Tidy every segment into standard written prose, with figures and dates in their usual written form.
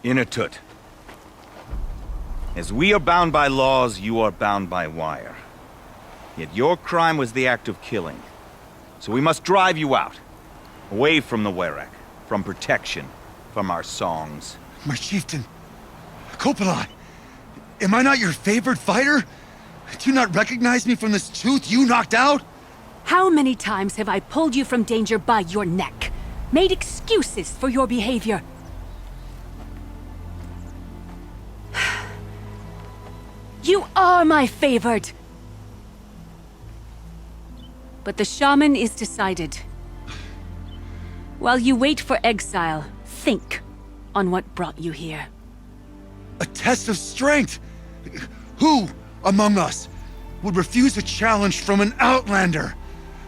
Inatut. As we are bound by laws, you are bound by wire. Yet your crime was the act of killing. So we must drive you out. Away from the Werak. From protection. From our songs. My chieftain. Kopalai. Am I not your favorite fighter? Do you not recognize me from this tooth you knocked out? How many times have I pulled you from danger by your neck? Made excuses for your behavior? You are my favored! But the shaman is decided. While you wait for exile, think on what brought you here. A test of strength! Who among us would refuse a challenge from an outlander?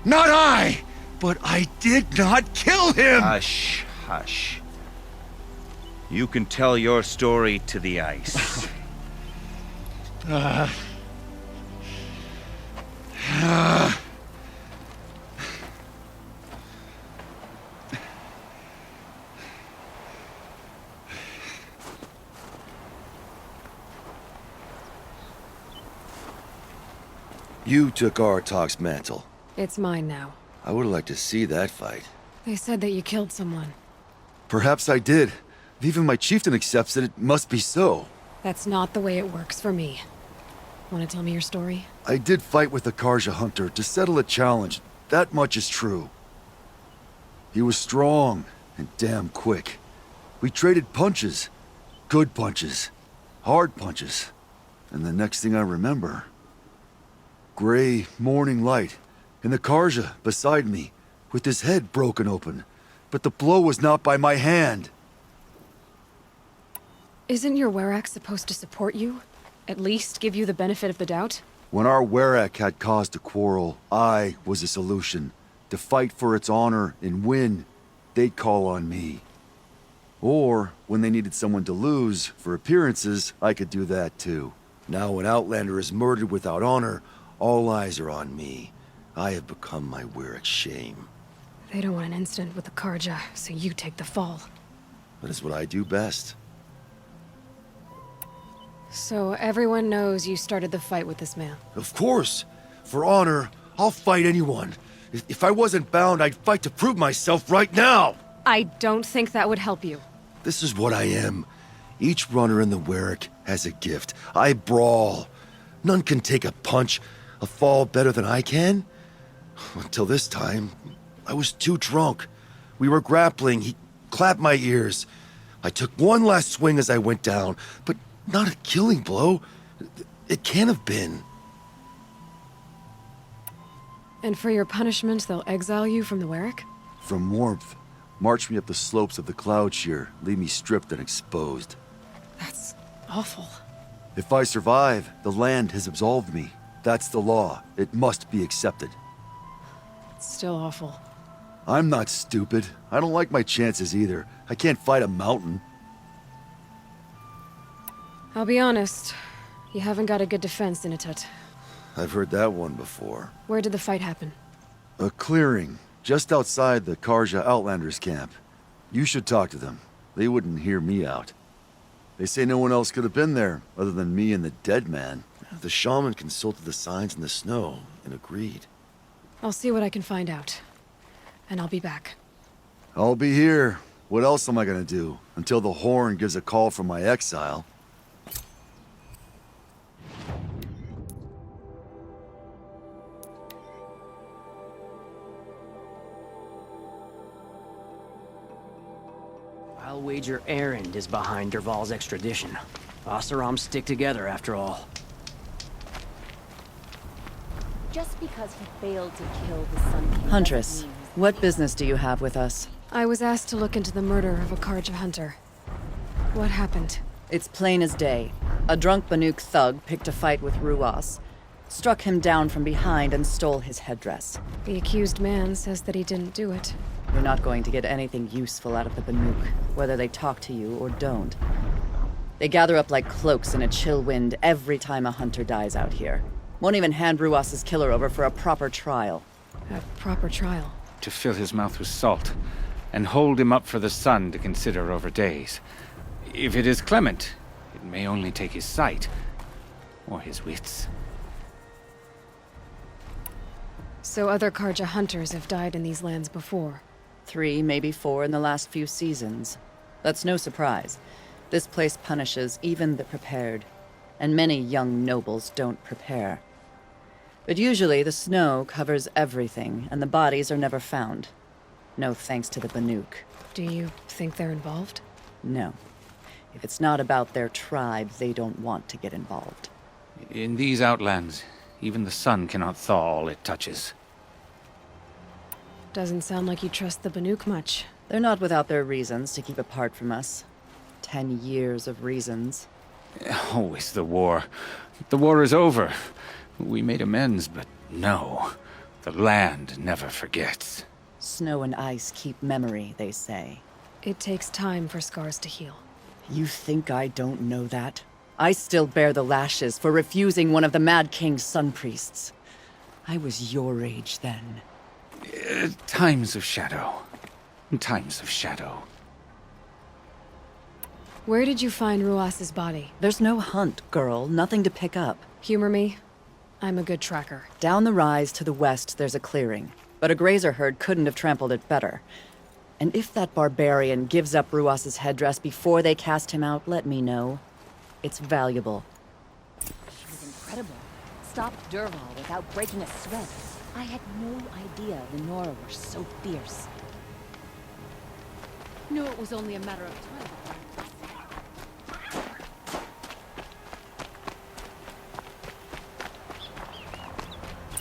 Not I! But I did not kill him! Hush, hush. You can tell your story to the ice. You took Artok's mantle. It's mine now. I would have liked to see that fight. They said that you killed someone. Perhaps I did. If even my chieftain accepts it, it must be so. That's not the way it works for me. Want to tell me your story? I did fight with the Karja hunter to settle a challenge. That much is true. He was strong and damn quick. We traded punches. Good punches. Hard punches. And the next thing I remember... gray morning light, and the Karja beside me, with his head broken open. But the blow was not by my hand. Isn't your Werak supposed to support you? At least give you the benefit of the doubt? When our Werak had cause to quarrel, I was a solution. To fight for its honor and win, they'd call on me. Or, when they needed someone to lose, for appearances, I could do that too. Now an Outlander is murdered without honor, all eyes are on me. I have become my Werak's shame. They don't want an incident with the Karja, so you take the fall. That is what I do best. So everyone knows you started the fight with this man? Of course! For honor, I'll fight anyone. If I wasn't bound, I'd fight to prove myself right now! I don't think that would help you. This is what I am. Each runner in the Werak has a gift. I brawl. None can take a punch, a fall better than I can. Until this time, I was too drunk. We were grappling, he clapped my ears. I took one last swing as I went down, but not a killing blow. It can't have been. And for your punishment, they'll exile you from the Werak? From warmth. March me up the slopes of the Cloud Shear, leave me stripped and exposed. That's awful. If I survive, the land has absolved me. That's the law. It must be accepted. It's still awful. I'm not stupid. I don't like my chances either. I can't fight a mountain. I'll be honest. You haven't got a good defense, Inatut. I've heard that one before. Where did the fight happen? A clearing, just outside the Karja Outlanders camp. You should talk to them. They wouldn't hear me out. They say no one else could have been there, other than me and the dead man. The shaman consulted the signs in the snow and agreed. I'll see what I can find out. And I'll be back. I'll be here. What else am I gonna do? Until the Horn gives a call from my exile. I'll wager Erend is behind Dervahl's extradition. Oseram stick together after all. Just because he failed to kill the Sun King Huntress, doesn't mean he's what business do you have with us? I was asked to look into the murder of a Karja hunter. What happened? It's plain as day. A drunk Banuk thug picked a fight with Ruas, struck him down from behind and stole his headdress. The accused man says that he didn't do it. You're not going to get anything useful out of the Banuk, whether they talk to you or don't. They gather up like cloaks in a chill wind every time a hunter dies out here. Won't even hand Ruas's killer over for a proper trial. A proper trial. To fill his mouth with salt, and hold him up for the sun to consider over days. If it is Clement, it may only take his sight. Or his wits. So other Karja hunters have died in these lands before. 3, maybe 4 in the last few seasons. That's no surprise. This place punishes even the prepared. And many young nobles don't prepare. But usually the snow covers everything, and the bodies are never found. No thanks to the Banuk. Do you think they're involved? No. If it's not about their tribe, they don't want to get involved. In these outlands, even the sun cannot thaw all it touches. Doesn't sound like you trust the Banuk much. They're not without their reasons to keep apart from us. 10 years of reasons. Always the war. The war is over. We made amends, but no. The land never forgets. Snow and ice keep memory, they say. It takes time for scars to heal. You think I don't know that? I still bear the lashes for refusing one of the Mad King's sun priests. I was your age then. Times of shadow. Times of shadow. Where did you find Ruas's body? There's no hunt, girl. Nothing to pick up. Humor me. I'm a good tracker. Down the rise to the west, there's a clearing. But a grazer herd couldn't have trampled it better. And if that barbarian gives up Ruas's headdress before they cast him out, let me know. It's valuable. She was incredible. Stopped Dervahl without breaking a sweat. I had no idea the Nora were so fierce. Knew it was only a matter of time.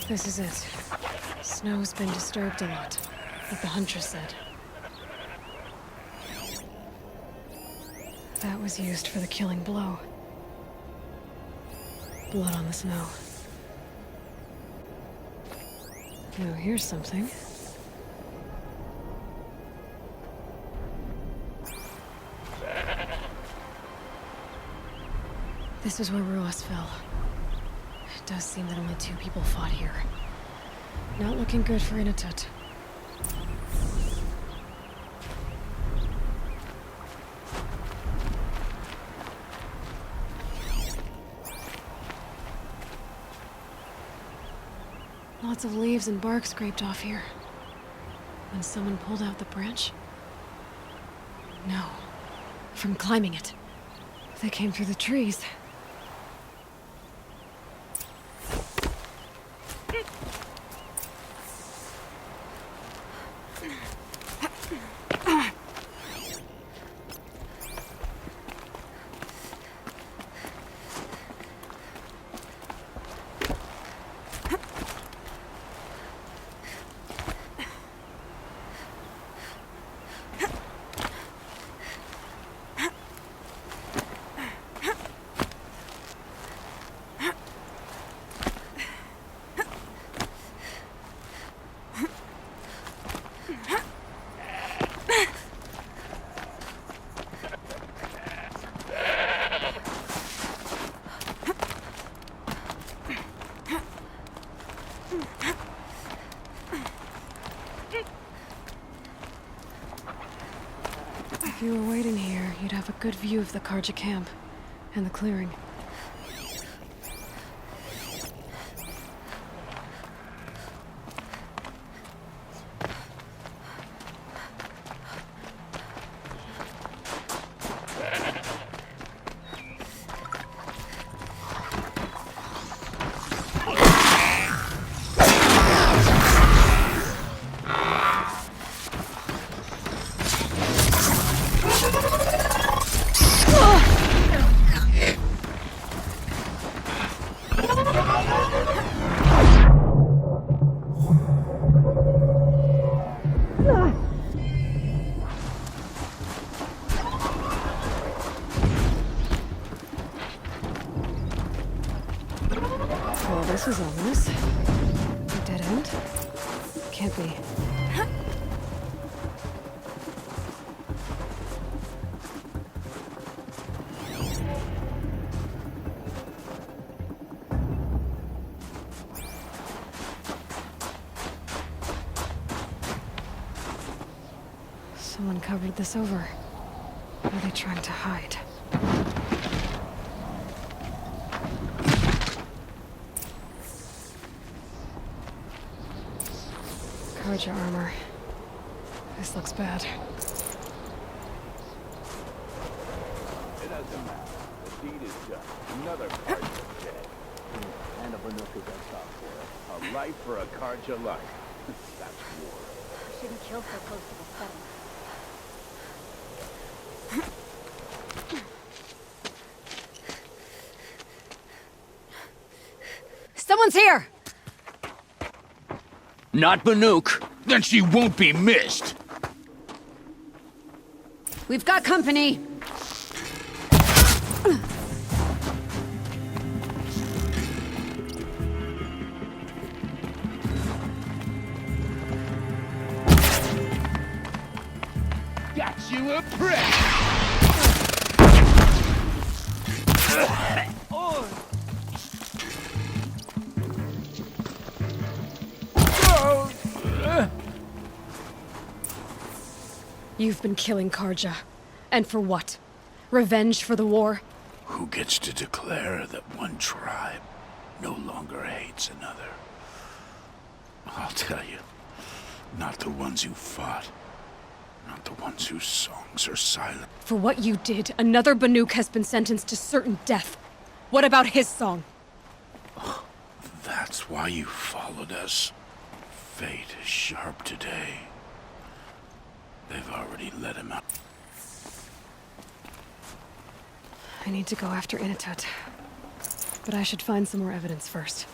This is it. Snow's been disturbed a lot, like the Huntress said. That was used for the killing blow. Blood on the snow. Now here's something. This is where Ruas fell. It does seem that only 2 people fought here. Not looking good for Inatut. Lots of leaves and bark scraped off here. When someone pulled out the branch? No. From climbing it. They came through the trees. If you were waiting here, you'd have a good view of the Karja camp and the clearing. Well, this is ominous. A dead end? Can't be. Someone covered this over. What are they trying to hide? Carja armor. This looks bad. It doesn't matter. The deed is done. Another Carja is dead. And a Banuk is on top for it. A life for a Carja life. That's war. We shouldn't kill so close to the settlement. Someone's here! Not Banuk. Then she won't be missed. We've got company! Got you a prick! You've been killing Carja. And for what? Revenge for the war? Who gets to declare that one tribe no longer hates another? I'll tell you, not the ones who fought. Not the ones whose songs are silent. For what you did, another Banuk has been sentenced to certain death. What about his song? That's why you followed us. Fate is sharp today. They've already let him out. I need to go after Inatut. But I should find some more evidence first.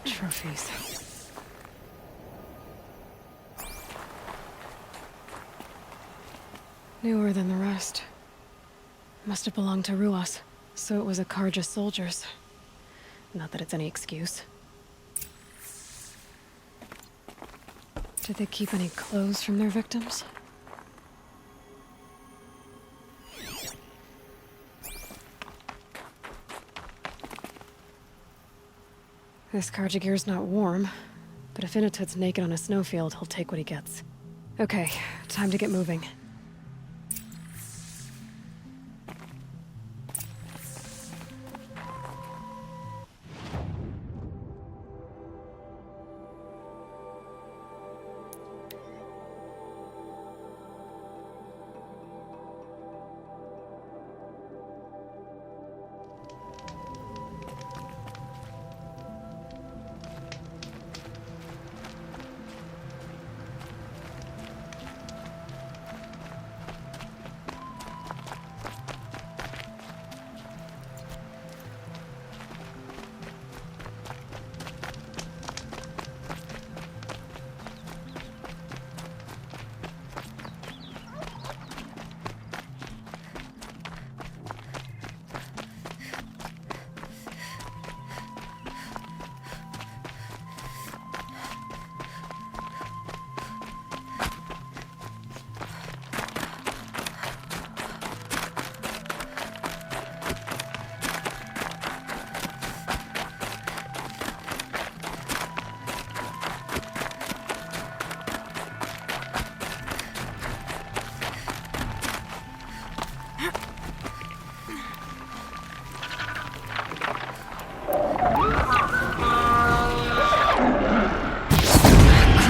Trophies. Newer than the rest. Must have belonged to Ruas, so it was a Carja soldier's. Not that it's any excuse. Did they keep any clothes from their victims? This Carja gear's not warm, but if Inatut's naked on a snowfield, he'll take what he gets. Okay, time to get moving.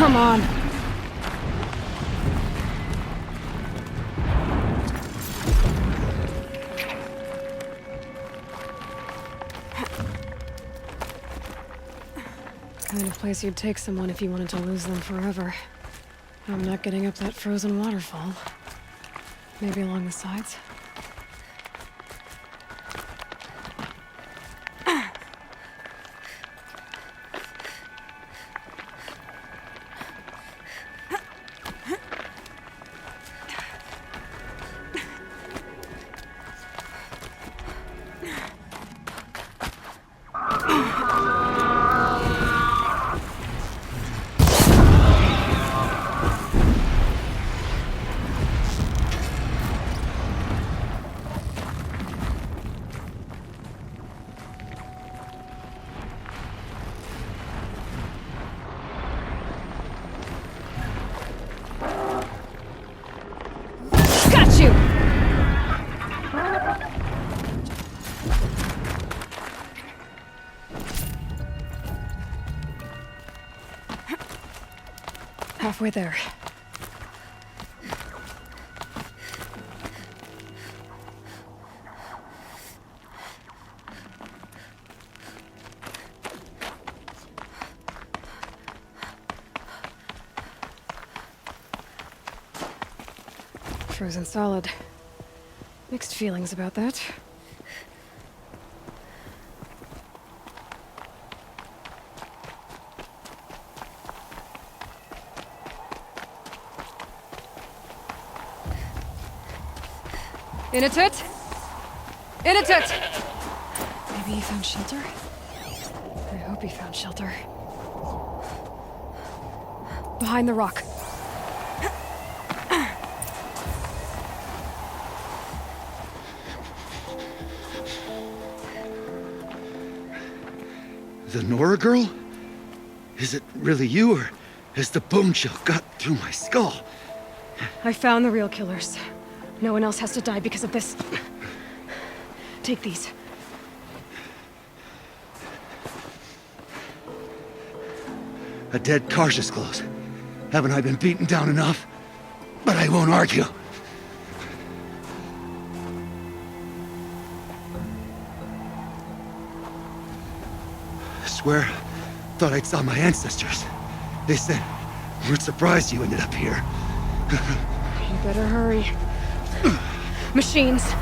Come on. Kind of place you'd take someone if you wanted to lose them forever. I'm not getting up that frozen waterfall. Maybe along the sides? halfway there. Frozen solid. Mixed feelings about that. Inatut! Inatut! Maybe he found shelter? I hope he found shelter. Behind the rock. The Nora girl? Is it really you, or has the bone chill got through my skull? I found the real killers. No one else has to die because of this. Take these. A dead Karja's clothes. Haven't I been beaten down enough? But I won't argue. I swear, thought I'd saw my ancestors. They said, we're surprised you ended up here. You better hurry. Machines.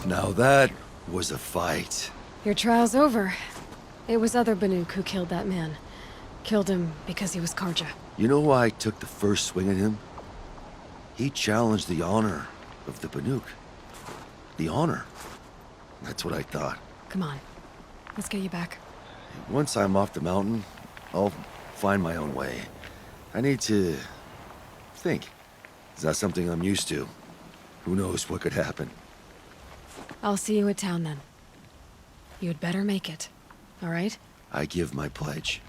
Now that was a fight. Your trial's over. It was other Banuk who killed that man. Killed him because he was Karja. You know why I took the first swing at him? He challenged the honor of the Banuk. The honor. That's what I thought. Come on. Let's get you back. Once I'm off the mountain, I'll find my own way. I need to think. It's not something I'm used to. Who knows what could happen? I'll see you at town then. You'd better make it. All right? I give my pledge.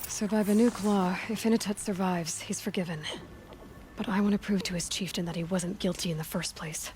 So by Banuk law, if Inatut survives, he's forgiven. But I want to prove to his chieftain that he wasn't guilty in the first place.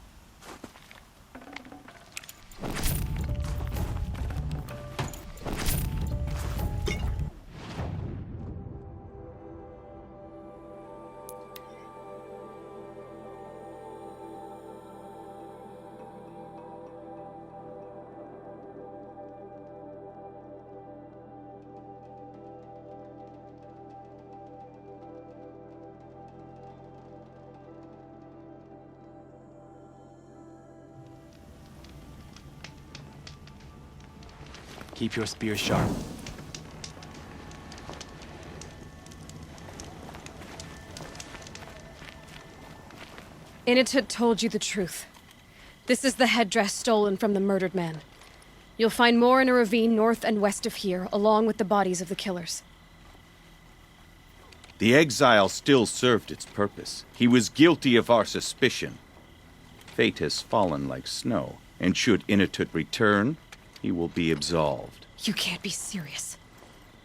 Keep your spear sharp. Inatut told you the truth. This is the headdress stolen from the murdered man. You'll find more in a ravine north and west of here, along with the bodies of the killers. The exile still served its purpose. He was guilty of our suspicion. Fate has fallen like snow, and should Inatut return, he will be absolved. You can't be serious.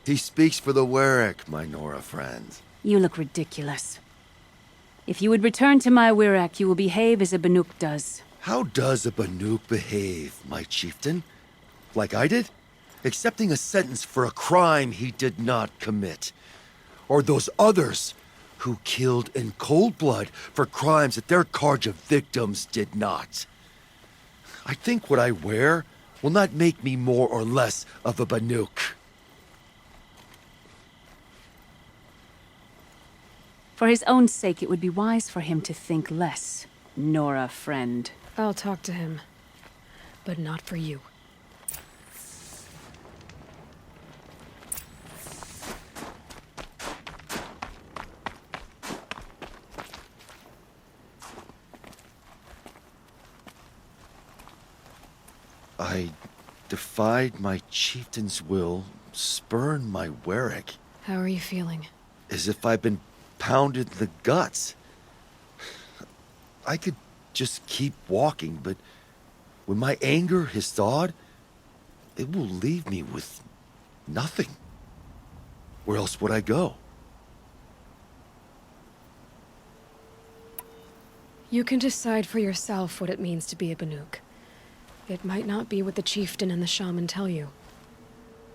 He speaks for the Werak, my Nora friend. You look ridiculous. If you would return to my Werak, you will behave as a Banuk does. How does a Banuk behave, my chieftain? Like I did? accepting a sentence for a crime he did not commit. Or those others who killed in cold blood for crimes that their Carja victims did not. I think what I wear will not make me more or less of a Banuk. For his own sake, it would be wise for him to think less. Nora, friend. I'll talk to him. But not for you. I defied my chieftain's will, spurned my Warwick, How are you feeling? as if I'd been pounded in the guts. I could just keep walking, but when my anger has thawed, it will leave me with nothing. Where else would I go? You can decide for yourself what it means to be a Banuk. It might not be what the chieftain and the shaman tell you.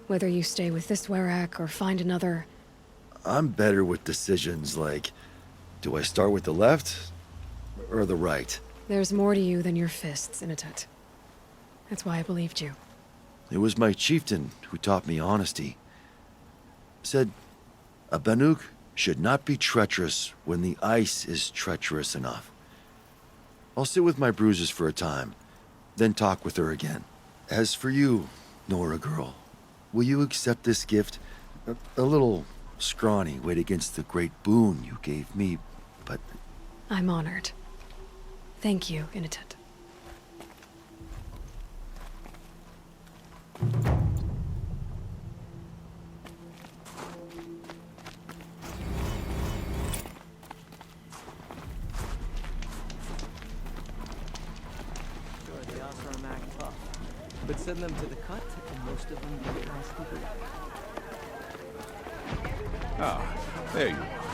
Whether you stay with this Werak or find another... I'm better with decisions like, do I start with the left or the right? There's more to you than your fists, Inatut. That's why I believed you. It was my chieftain who taught me honesty. Said, a Banuk should not be treacherous when the ice is treacherous enough. I'll sit with my bruises for a time, then talk with her again. As for you, Nora girl, will you accept this gift? A little scrawny weighed against the great boon you gave me, but... I'm honored. Thank you, Inatut. But send them to the cut, and most of them don't ask to do. Ah, there you are.